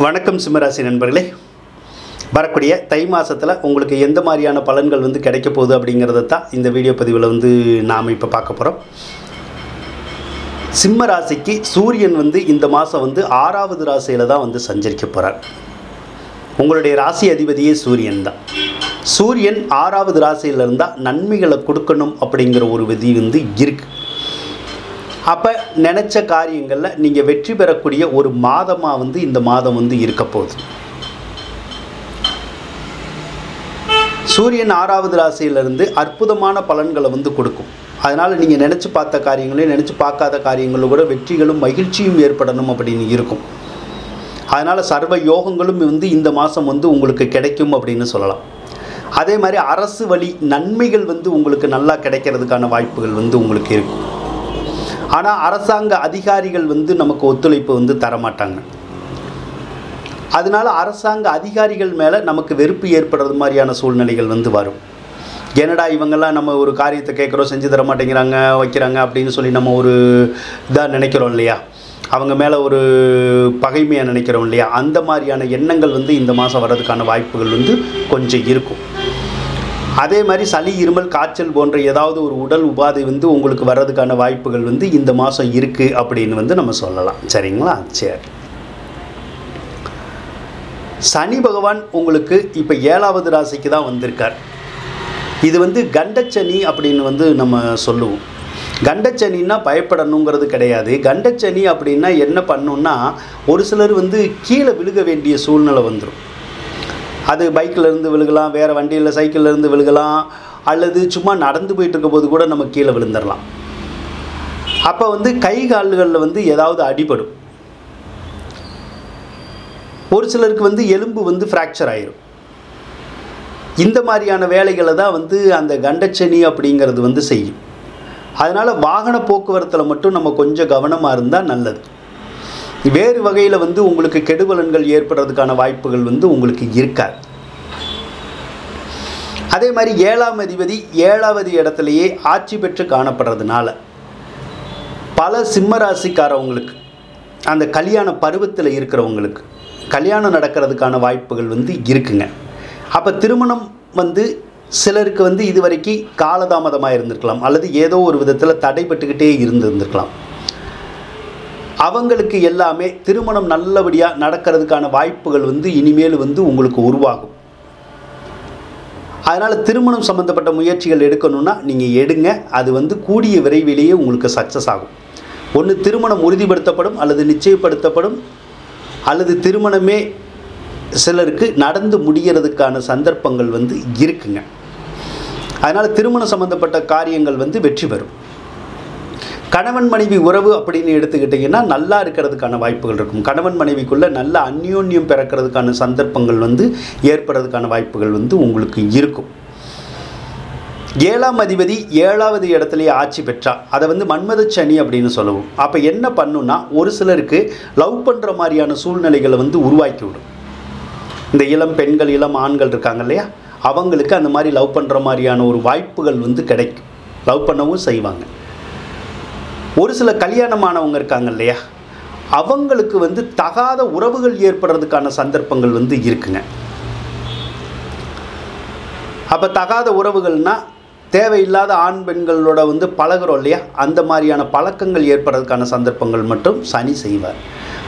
வணக்கம் சிம்மராசி நண்பர்களே. வரக்கூடிய தை மாதத்தில் உங்களுக்கு எந்த மாதிரியான பலன்கள் கிடைக்க போகுது அப்படிங்கிறத தான் இந்த வீடியோ பதிவில் நாம் இப்போ பார்க்க போகிறோம். சிம்ம ராசிக்கு சூரியன் இந்த மாதம் 6வது ராசியில் தான் சஞ்சரிக்க போகிறார். உங்களுடைய ராசி அதிபதியே சூரியன் தான். சூரியன் 6வது ராசியில் இருந்தால் நன்மைகளை கொடுக்கணும் அப்படிங்கிற ஒரு விதி இருக்குது. அப்போ நினச்ச காரியங்களில் நீங்கள் வெற்றி பெறக்கூடிய ஒரு மாதமாக இந்த மாதம் இருக்க போகுது. சூரியன் 6வது ராசியிலிருந்து அற்புதமான பலன்களை கொடுக்கும். அதனால் நீங்கள் நினச்சி பார்த்த காரியங்களையும் நினச்சி பார்க்காத காரியங்களும் கூட வெற்றிகளும் மகிழ்ச்சியும் ஏற்படணும் அப்படின்னு இருக்கும். அதனால் சர்வ யோகங்களும் இந்த மாதம் உங்களுக்கு கிடைக்கும் அப்படின்னு சொல்லலாம். அதே மாதிரி அரசு வழி நன்மைகள் உங்களுக்கு நல்லா கிடைக்கிறதுக்கான வாய்ப்புகள் உங்களுக்கு இருக்கும். ஆனால் அரசாங்க அதிகாரிகள் நமக்கு ஒத்துழைப்பு தரமாட்டாங்க. அதனால் அரசாங்க அதிகாரிகள் மேலே நமக்கு வெறுப்பு ஏற்படுறது மாதிரியான சூழ்நிலைகள் வரும். ஏன்னடா இவங்கெல்லாம் நம்ம ஒரு காரியத்தை கேட்குறோம், செஞ்சு தர மாட்டேங்கிறாங்க, வைக்கிறாங்க அப்படின்னு சொல்லி நம்ம ஒரு இதாக நினைக்கிறோம் இல்லையா, அவங்க மேலே ஒரு பகைமையாக நினைக்கிறோம் இல்லையா, அந்த மாதிரியான எண்ணங்கள் இந்த மாதம் வர்றதுக்கான வாய்ப்புகள் கொஞ்சம் இருக்கும். அதே மாதிரி சளி, இருமல், காய்ச்சல் போன்ற ஏதாவது ஒரு உடல் உபாதை உங்களுக்கு வர்றதுக்கான வாய்ப்புகள் இந்த மாதம் இருக்குது அப்படின்னு நம்ம சொல்லலாம். சரிங்களா? சரி. சனி பகவான் உங்களுக்கு இப்போ 7வது ராசிக்கு தான் வந்திருக்கார். இது கண்டச்சனி அப்படின்னு நம்ம சொல்லுவோம். கண்டச்சனின்னா பயப்படணுங்கிறது கிடையாது. கண்டச்சனி அப்படின்னா என்ன பண்ணுன்னா, ஒரு சிலர் கீழே விழுக வேண்டிய சூழ்நிலை வந்துடும். அது பைக்கிலேருந்து விழுகலாம், வேறு வண்டியில் சைக்கிள்லேருந்து விழுகலாம், அல்லது சும்மா நடந்து போயிட்டு இருக்க போது கூட நம்ம கீழே விழுந்துடலாம். அப்போ கை கால்களில் ஏதாவது அடிபடும். ஒரு சிலருக்கு எலும்பு ஃப்ராக்சர் ஆயிரும். இந்த மாதிரியான வேலைகளை தான் அந்த கண்டச்சனி அப்படிங்கிறது செய்யும். அதனால் வாகன போக்குவரத்தில் மட்டும் நம்ம கொஞ்சம் கவனமாக இருந்தால் நல்லது. வேறு வகையில் உங்களுக்கு கெடுபலன்கள் ஏற்படுறதுக்கான வாய்ப்புகள் உங்களுக்கு இருக்காது. அதே மாதிரி 7ஆம் அதிபதி 7வது இடத்துலையே ஆட்சி பெற்று காணப்படுறதுனால பல சிம்மராசிக்காரவங்களுக்கு, அந்த கல்யாண பருவத்தில் இருக்கிறவங்களுக்கு கல்யாணம் நடக்கிறதுக்கான வாய்ப்புகள் இருக்குங்க. அப்போ திருமணம் சிலருக்கு இது வரைக்கும் காலதாமதமாக இருந்திருக்கலாம், அல்லது ஏதோ ஒரு விதத்தில் தடைப்பட்டுக்கிட்டே இருந்திருக்கலாம். அவங்களுக்கு எல்லாமே திருமணம் நல்லபடியாக நடக்கிறதுக்கான வாய்ப்புகள் இனிமேல் உங்களுக்கு உருவாகும். அதனால் திருமணம் சம்மந்தப்பட்ட முயற்சிகள் எடுக்கணும்னா நீங்கள் எடுங்க. அது கூடிய விரைவிலேயே உங்களுக்கு சக்ஸஸ் ஆகும். ஒன்று திருமணம் உறுதிப்படுத்தப்படும், அல்லது நிச்சயப்படுத்தப்படும், அல்லது திருமணமே சிலருக்கு நடந்து முடிகிறதுக்கான சந்தர்ப்பங்கள் இருக்குங்க. அதனால் திருமணம் சம்மந்தப்பட்ட காரியங்கள் வெற்றி பெறும். கணவன் மனைவி உறவு அப்படின்னு எடுத்துக்கிட்டிங்கன்னா நல்லா இருக்கிறதுக்கான வாய்ப்புகள் இருக்கும். கணவன் மனைவிக்குள்ளே நல்ல அந்யோன்யம் பிறக்கிறதுக்கான சந்தர்ப்பங்கள் ஏற்படுறதுக்கான வாய்ப்புகள் உங்களுக்கு இருக்கும். 7ஆம் அதிபதி 7வது இடத்துலையே ஆட்சி பெற்றா அதை மன்மத சனி அப்படின்னு சொல்லுவோம். அப்போ என்ன பண்ணுன்னா, ஒரு சிலருக்கு லவ் பண்ணுற மாதிரியான சூழ்நிலைகளை உருவாக்கி விடும். இந்த இளம் பெண்கள், இளம் ஆண்கள் இருக்காங்க இல்லையா, அவங்களுக்கு அந்த மாதிரி லவ் பண்ணுற மாதிரியான ஒரு வாய்ப்புகள் கிடைக்கும். லவ் பண்ணவும் செய்வாங்க. ஒரு சில கல்யாணமானவங்க இருக்காங்க இல்லையா, அவங்களுக்கு தகாத உறவுகள் ஏற்படுறதுக்கான சந்தர்ப்பங்கள் இருக்குங்க. அப்போ தகாத உறவுகள்னால் தேவையில்லாத ஆண் பெண்களோட பழகிறோம் இல்லையா, அந்த மாதிரியான பழக்கங்கள் ஏற்படுறதுக்கான சந்தர்ப்பங்கள் மட்டும் சனி செய்வார்.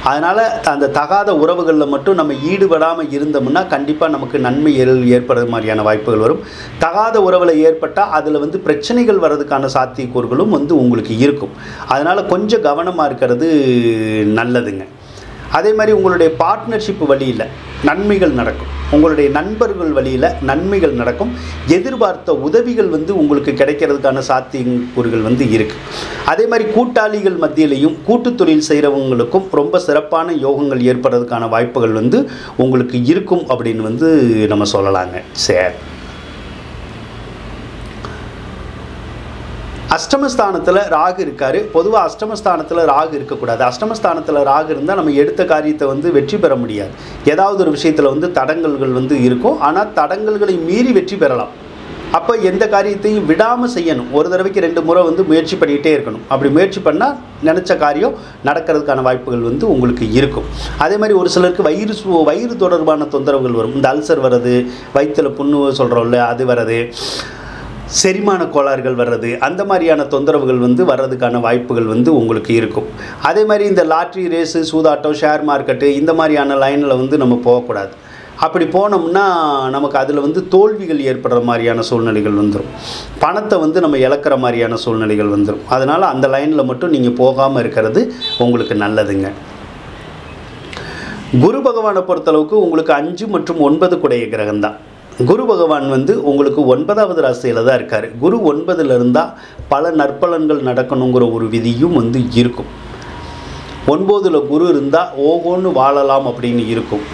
அதனால் அந்த தகாத உறவுகளில் மட்டும் நம்ம ஈடுபடாமல் இருந்தோம்னா கண்டிப்பாக நமக்கு நன்மை ஏற்படுற மாதிரியான வாய்ப்புகள் வரும். தகாத உறவில் ஏற்பட்டால் அதில் பிரச்சனைகள் வர்றதுக்கான சாத்தியக்கூறுகளும் உங்களுக்கு இருக்கும். அதனால் கொஞ்சம் கவனமாக இருக்கிறது நல்லதுங்க. அதே மாதிரி உங்களுடைய பார்ட்னர்ஷிப் வழியில் நன்மைகள் நடக்கும். உங்களுடைய நண்பர்கள் வழியில் நன்மைகள் நடக்கும். எதிர்பார்த்த உதவிகள் உங்களுக்கு கிடைக்கிறதுக்கான சாத்தியக்கூறுகள் இருக்குது. அதே மாதிரி கூட்டாளிகள் மத்தியிலையும் கூட்டு தொழில் செய்கிறவங்களுக்கும் ரொம்ப சிறப்பான யோகங்கள் ஏற்படுறதுக்கான வாய்ப்புகள் உங்களுக்கு இருக்கும் அப்படின்னு நம்ம சொல்லலாங்க. சரி. அஷ்டமஸ்தானத்தில் ராகு இருக்கார். பொதுவாக அஷ்டமஸ்தானத்தில் ராகு இருக்கக்கூடாது. அஷ்டமஸ்தானத்தில் ராகு இருந்தால் நம்ம எடுத்த காரியத்தை வெற்றி பெற முடியாது. ஏதாவது ஒரு விஷயத்தில் தடங்கல்கள் இருக்கும். ஆனால் தடங்கல்களை மீறி வெற்றி பெறலாம். அப்போ எந்த காரியத்தையும் விடாமல் செய்யணும். ஒரு தடவைக்கு 2 முறை வந்து முயற்சி பண்ணிகிட்டே இருக்கணும். அப்படி முயற்சி பண்ணால் நினச்ச காரியம் நடக்கிறதுக்கான வாய்ப்புகள் வந்து உங்களுக்கு இருக்கும். அதே மாதிரி ஒரு சிலருக்கு வயிறு தொடர்பான தொந்தரவுகள் வரும். இந்த அல்சர் வர்றது, வயிற்றில் புண்ணு சொல்கிறோம்ல அது வர்றது, செரிமான கோளாறுகள் வர்றது, அந்த மாதிரியான தொந்தரவுகள் வந்து வர்றதுக்கான வாய்ப்புகள் வந்து உங்களுக்கு இருக்கும். அதே மாதிரி இந்த லாட்ரி ரேஸு, சூதாட்டம், ஷேர் மார்க்கெட்டு இந்த மாதிரியான லைனில் வந்து நம்ம போகக்கூடாது. அப்படி போனோம்னா நமக்கு அதில் வந்து தோல்விகள் ஏற்படுற மாதிரியான சூழ்நிலைகள் வந்துடும். பணத்தை வந்து நம்ம இழக்கிற மாதிரியான சூழ்நிலைகள் வந்துடும். அதனால் அந்த லைனில் மட்டும் நீங்கள் போகாமல் இருக்கிறது உங்களுக்கு நல்லதுங்க. குரு பகவானை பொறுத்தளவுக்கு உங்களுக்கு 5 மற்றும் 9 கூடிய கிரகம்தான். குரு பகவான் வந்து உங்களுக்கு 9வது ராசியில் தான் இருக்கார். குரு 9ல் இருந்தால் பல நற்பலன்கள் நடக்கணுங்கிற ஒரு விதியும் வந்து இருக்கும். 9ல் குரு இருந்தால் ஓகோன்னு வாழலாம் அப்படின்னு இருக்கும்.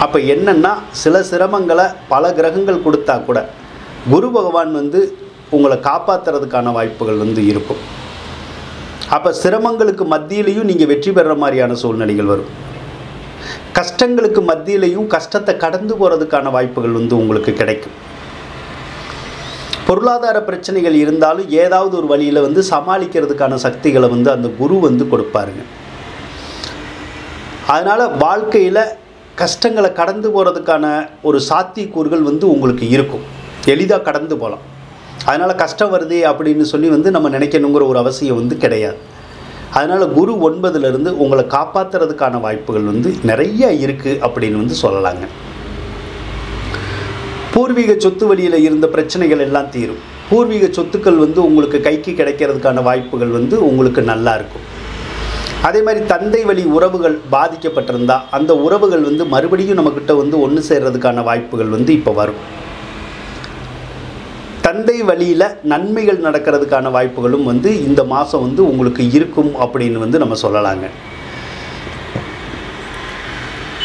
அப்போ என்னென்னா சில சிரமங்களை பல கிரகங்கள் கொடுத்தா கூட குரு பகவான் வந்து உங்களை காப்பாற்றுறதுக்கான வாய்ப்புகள் வந்து இருக்கும். அப்போ சிரமங்களுக்கு மத்தியிலையும் நீங்கள் வெற்றி பெறுற மாதிரியான சூழ்நிலைகள் வரும். கஷ்டங்களுக்கு மத்தியிலையும் கஷ்டத்தை கடந்து போகிறதுக்கான வாய்ப்புகள் வந்து உங்களுக்கு கிடைக்கும். பொருளாதார பிரச்சனைகள் இருந்தாலும் ஏதாவது ஒரு வழியில் வந்து சமாளிக்கிறதுக்கான சக்திகளை வந்து அந்த குரு வந்து கொடுப்பாருங்க. அதனால் வாழ்க்கையில் கஷ்டங்களை கடந்து போகிறதுக்கான ஒரு சாத்தியக்கூறுகள் வந்து உங்களுக்கு இருக்கும். எளிதாக கடந்து போகலாம். அதனால் கஷ்டம் வருதே அப்படின்னு சொல்லி வந்து நம்ம நினைக்கணுங்கிற ஒரு அவசியம் வந்து கிடையாது. அதனால் குரு 9ல் இருந்து உங்களை காப்பாற்றுறதுக்கான வாய்ப்புகள் வந்து நிறைய இருக்குது அப்படின்னு வந்து சொல்லலாங்க. பூர்வீக சொத்து வழியில் இருந்த பிரச்சனைகள் எல்லாம் தீரும். பூர்வீக சொத்துக்கள் வந்து உங்களுக்கு கைக்கு கிடைக்கிறதுக்கான வாய்ப்புகள் வந்து உங்களுக்கு நல்லா இருக்கும். அதே மாதிரி தந்தை வழி உறவுகள் பாதிக்கப்பட்டிருந்தால் அந்த உறவுகள் வந்து மறுபடியும் நம்மக்கிட்ட வந்து ஒன்று சேர்றதுக்கான வாய்ப்புகள் வந்து இப்போ வரும். தந்தை வழியில் நன்மைகள் நடக்கிறதுக்கான வாய்ப்புகளும் வந்து இந்த மாதம் வந்து உங்களுக்கு இருக்கும் அப்படின்னு வந்து நம்ம சொல்லலாங்க.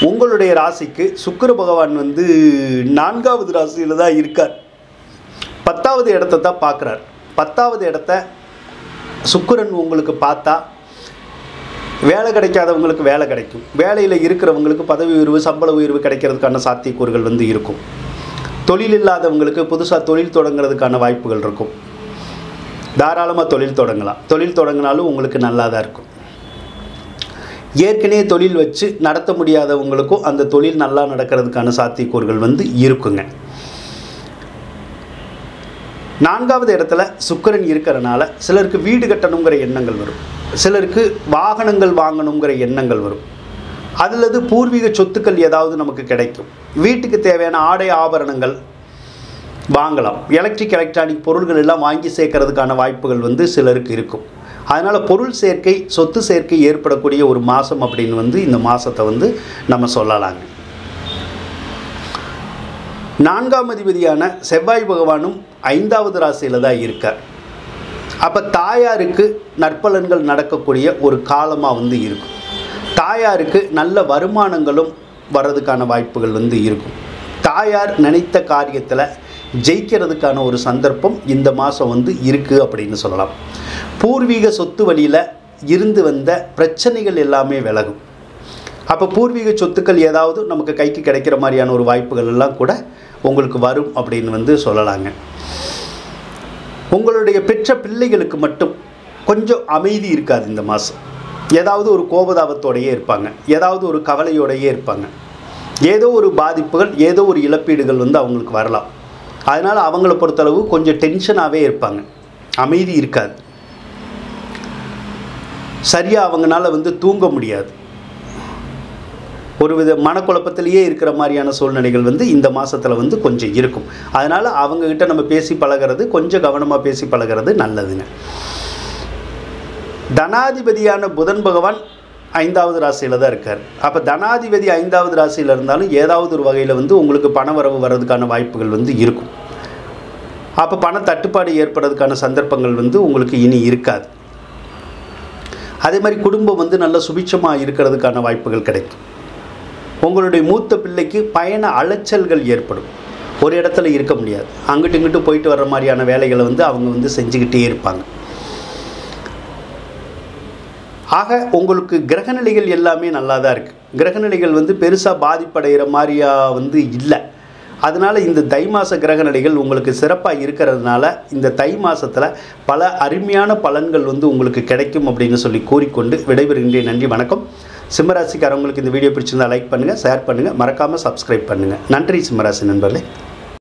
உங்களுடைய ராசிக்கு சுக்கிர பகவான் வந்து 4வது ராசியில் தான் இருக்கார். 10வது இடத்தை தான் பார்க்குறார். 10வது இடத்த சுக்கிரன் உங்களுக்கு பார்த்தா வேலை கிடைக்காதவங்களுக்கு வேலை கிடைக்கும். வேலையில் இருக்கிறவங்களுக்கு பதவி உயர்வு, சம்பள உயர்வு கிடைக்கிறதுக்கான சாத்தியக்கூறுகள் வந்து இருக்கும். தொழில் இல்லாதவங்களுக்கு புதுசாக தொழில் தொடங்குறதுக்கான வாய்ப்புகள் இருக்கும். தாராளமாக தொழில் தொடங்கலாம். தொழில் தொடங்கினாலும் உங்களுக்கு நல்லா தான் இருக்கும். ஏற்கனவே தொழில் வச்சு நடத்த முடியாதவங்களுக்கும் அந்த தொழில் நல்லா நடக்கிறதுக்கான சாத்தியக்கூறுகள் வந்து இருக்குங்க. 4வது இடத்துல சுக்கிரன் இருக்கிறனால சிலருக்கு வீடு கட்டணுங்கிற எண்ணங்கள் வரும். சிலருக்கு வாகனங்கள் வாங்கணுங்கிற எண்ணங்கள் வரும். அதில் பூர்வீக சொத்துக்கள் ஏதாவது நமக்கு கிடைக்கும். வீட்டுக்கு தேவையான ஆடை ஆபரணங்கள் வாங்கலாம். எலக்ட்ரானிக் பொருள்கள் எல்லாம் வாங்கி சேர்க்கறதுக்கான வாய்ப்புகள் வந்து சிலருக்கு இருக்கும். அதனால் பொருள் சேர்க்கை, சொத்து சேர்க்கை ஏற்படக்கூடிய ஒரு மாதம் அப்படின்னு வந்து இந்த மாதத்தை வந்து நம்ம சொல்லலாங்க. 4ஆம் அதிபதியான செவ்வாய் பகவானும் 5வது ராசியில் தான் இருக்கார். அப்போ தாயாருக்கு நற்பலன்கள் நடக்கக்கூடிய ஒரு காலமாக வந்து இருக்கும். தாயாருக்கு நல்ல வருமானங்களும் வர்றதுக்கான வாய்ப்புகள் வந்து இருக்கும். தாயார் நினைத்த காரியத்தில் ஜெயிக்கிறதுக்கான ஒரு சந்தர்ப்பம் இந்த மாதம் வந்து இருக்குது அப்படின்னு சொல்லலாம். பூர்வீக சொத்து வழியில் இருந்து வந்த பிரச்சனைகள் எல்லாமே விலகும். அப்போ பூர்வீக சொத்துக்கள் ஏதாவது நமக்கு கைக்கு கிடைக்கிற மாதிரியான ஒரு வாய்ப்புகள் எல்லாம் கூட உங்களுக்கு வரும் அப்படின்னு வந்து சொல்லலாங்க. உங்களுடைய பெற்ற பிள்ளைகளுக்கு மட்டும் கொஞ்சம் அமைதி இருக்காது இந்த மாதம். ஏதாவது ஒரு கோபதாபத்தோடையே இருப்பாங்க. ஏதாவது ஒரு கவலையோடையே இருப்பாங்க. ஏதோ ஒரு பாதிப்புகள், ஏதோ ஒரு இழப்பீடுகள் வந்து அவங்களுக்கு வரலாம். அதனால் அவங்கள பொறுத்தளவு கொஞ்சம் டென்ஷனாகவே இருப்பாங்க. அமைதி இருக்காது. சரியாக அவங்களால வந்து தூங்க முடியாது. ஒரு வித மனக்குழப்பத்திலேயே இருக்கிற மாதிரியான சூழ்நிலைகள் வந்து இந்த மாதத்தில் வந்து கொஞ்சம் இருக்கும். அதனால் அவங்கக்கிட்ட நம்ம பேசி பழகிறது, கொஞ்சம் கவனமாக பேசி பழகிறது நல்லதுங்க. தனாதிபதியான புதன் பகவான் 5வது ராசியில் தான் இருக்கார். அப்போ தனாதிபதி 5வது ராசியில் இருந்தாலும் ஏதாவது ஒரு வகையில் வந்து உங்களுக்கு பண வரவு வர்றதுக்கான வாய்ப்புகள் வந்து இருக்கும். அப்போ பண தட்டுப்பாடு ஏற்படுறதுக்கான சந்தர்ப்பங்கள் வந்து உங்களுக்கு இனி இருக்காது. அதே மாதிரி குடும்பம் வந்து நல்ல சுபிட்சமாக இருக்கிறதுக்கான வாய்ப்புகள் கிடைக்கும். உங்களுடைய மூத்த பிள்ளைக்கு பயண அலைச்சல்கள் ஏற்படும். ஒரு இடத்துல இருக்க முடியாது. அங்கிட்டு இங்கிட்டு போயிட்டு வர்ற மாதிரியான வேலைகளை வந்து அவங்க வந்து செஞ்சுக்கிட்டே இருப்பாங்க. ஆக உங்களுக்கு கிரகநிலைகள் எல்லாமே நல்லா தான் இருக்குது. கிரகநிலைகள் வந்து பெருசாக பாதிப்படைகிற மாதிரியா வந்து இல்லை. அதனால் இந்த தை மாத கிரக நிலைகள் உங்களுக்கு சிறப்பாக இருக்கிறதுனால இந்த தை மாதத்தில் பல அருமையான பலன்கள் வந்து உங்களுக்கு கிடைக்கும் அப்படின்னு சொல்லி கூறிக்கொண்டு விடைபெறுகின்றேன். நன்றி, வணக்கம். சிம்மராசிக்காரவங்களுக்கு இந்த வீடியோ பிடிச்சிருந்தால் லைக் பண்ணுங்கள், ஷேர் பண்ணுங்கள், மறக்காமல் சப்ஸ்கிரைப் பண்ணுங்கள். நன்றி சிம்மராசி நண்பர்களே.